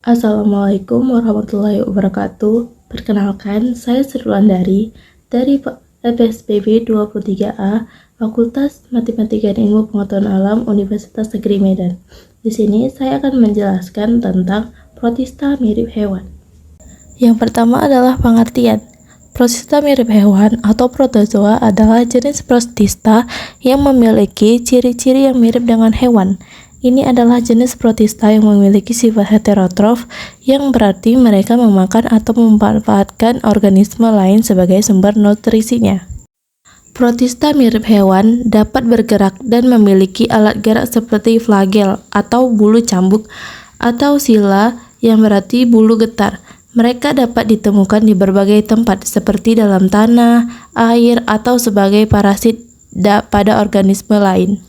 Assalamualaikum warahmatullahi wabarakatuh. Perkenalkan, saya Sri Wulandari dari FSPB 23A, Fakultas Matematika dan Ilmu Pengetahuan Alam Universitas Negeri Medan. Di sini saya akan menjelaskan tentang protista mirip hewan. Yang pertama adalah pengertian. Protista mirip hewan atau protozoa adalah jenis protista yang memiliki ciri-ciri yang mirip dengan hewan. Ini adalah jenis protista yang memiliki sifat heterotrof, yang berarti mereka memakan atau memanfaatkan organisme lain sebagai sumber nutrisinya. Protista mirip hewan dapat bergerak dan memiliki alat gerak seperti flagel atau bulu cambuk atau sila yang berarti bulu getar. Mereka dapat ditemukan di berbagai tempat seperti dalam tanah, air, atau sebagai parasit pada organisme lain.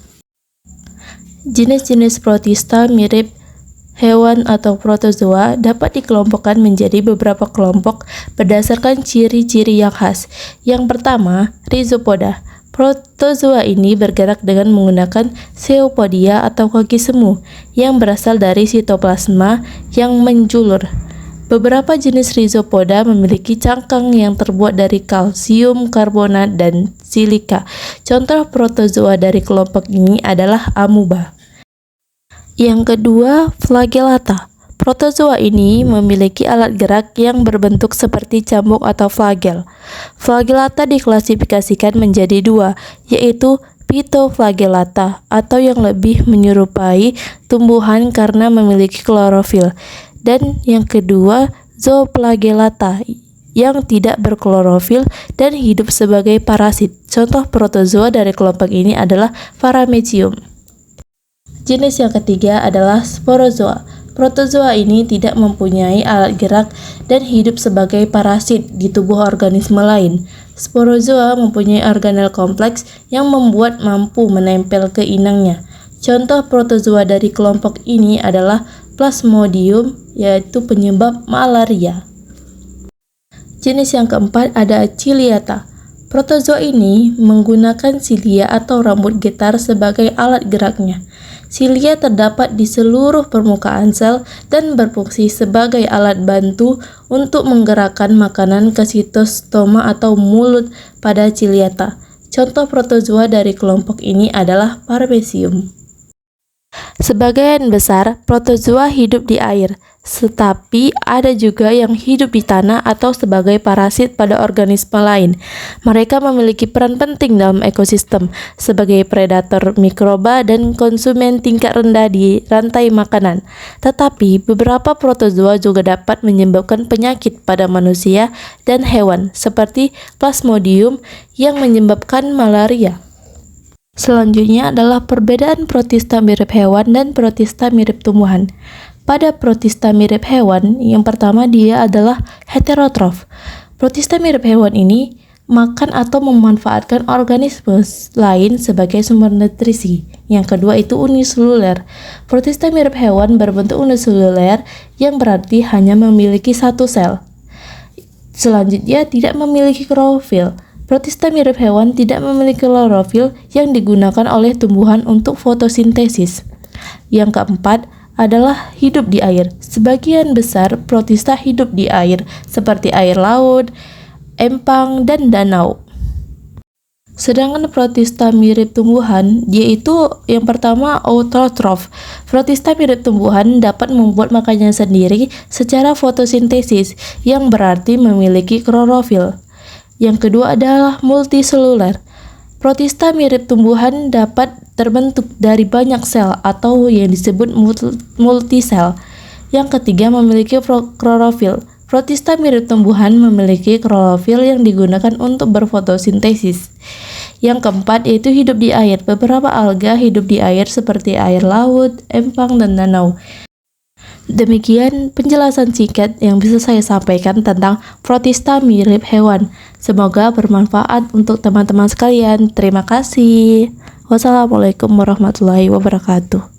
Jenis-jenis protista mirip hewan atau protozoa dapat dikelompokkan menjadi beberapa kelompok berdasarkan ciri-ciri yang khas. Yang pertama, rhizopoda. Protozoa ini bergerak dengan menggunakan zoopodia atau kaki semu yang berasal dari sitoplasma yang menjulur. Beberapa jenis rhizopoda memiliki cangkang yang terbuat dari kalsium karbonat dan silika. Contoh protozoa dari kelompok ini adalah amuba. Yang kedua, flagellata. Protozoa ini memiliki alat gerak yang berbentuk seperti cambuk atau flagel. Flagellata diklasifikasikan menjadi dua, yaitu Phytoflagellata atau yang lebih menyerupai tumbuhan karena memiliki klorofil, dan yang kedua Zooflagellata yang tidak berklorofil dan hidup sebagai parasit. Contoh protozoa dari kelompok ini adalah Paramecium. Jenis yang ketiga adalah sporozoa. Protozoa ini tidak mempunyai alat gerak dan hidup sebagai parasit di tubuh organisme lain. Sporozoa mempunyai organel kompleks yang membuat mampu menempel ke inangnya. Contoh protozoa dari kelompok ini adalah Plasmodium, yaitu penyebab malaria. Jenis yang keempat ada Ciliata. Protozoa ini menggunakan silia atau rambut getar sebagai alat geraknya. Silia terdapat di seluruh permukaan sel dan berfungsi sebagai alat bantu untuk menggerakkan makanan ke sitostoma atau mulut pada Ciliata. Contoh protozoa dari kelompok ini adalah Paramecium. Sebagian besar protozoa hidup di air, tetapi ada juga yang hidup di tanah atau sebagai parasit pada organisme lain. Mereka memiliki peran penting dalam ekosistem sebagai predator mikroba dan konsumen tingkat rendah di rantai makanan. Tetapi beberapa protozoa juga dapat menyebabkan penyakit pada manusia dan hewan, seperti Plasmodium yang menyebabkan malaria. Selanjutnya adalah perbedaan protista mirip hewan dan protista mirip tumbuhan. Pada protista mirip hewan, yang pertama dia adalah heterotrof. Protista mirip hewan ini makan atau memanfaatkan organisme lain sebagai sumber nutrisi. Yang kedua itu uniseluler. Protista mirip hewan berbentuk uniseluler yang berarti hanya memiliki satu sel. Selanjutnya tidak memiliki klorofil. Protista mirip hewan tidak memiliki klorofil yang digunakan oleh tumbuhan untuk fotosintesis. Yang keempat adalah hidup di air. Sebagian besar protista hidup di air, seperti air laut, empang, dan danau. Sedangkan protista mirip tumbuhan, yaitu yang pertama autotrof. Protista mirip tumbuhan dapat membuat makanannya sendiri secara fotosintesis, yang berarti memiliki klorofil. Yang kedua adalah multiseluler. Protista mirip tumbuhan dapat terbentuk dari banyak sel atau yang disebut multisel. Yang ketiga memiliki klorofil. Protista mirip tumbuhan memiliki klorofil yang digunakan untuk berfotosintesis. Yang keempat yaitu hidup di air. Beberapa alga hidup di air seperti air laut, empang, dan danau. Demikian penjelasan singkat yang bisa saya sampaikan tentang protista mirip hewan. Semoga bermanfaat untuk teman-teman sekalian. Terima kasih. Wassalamualaikum warahmatullahi wabarakatuh.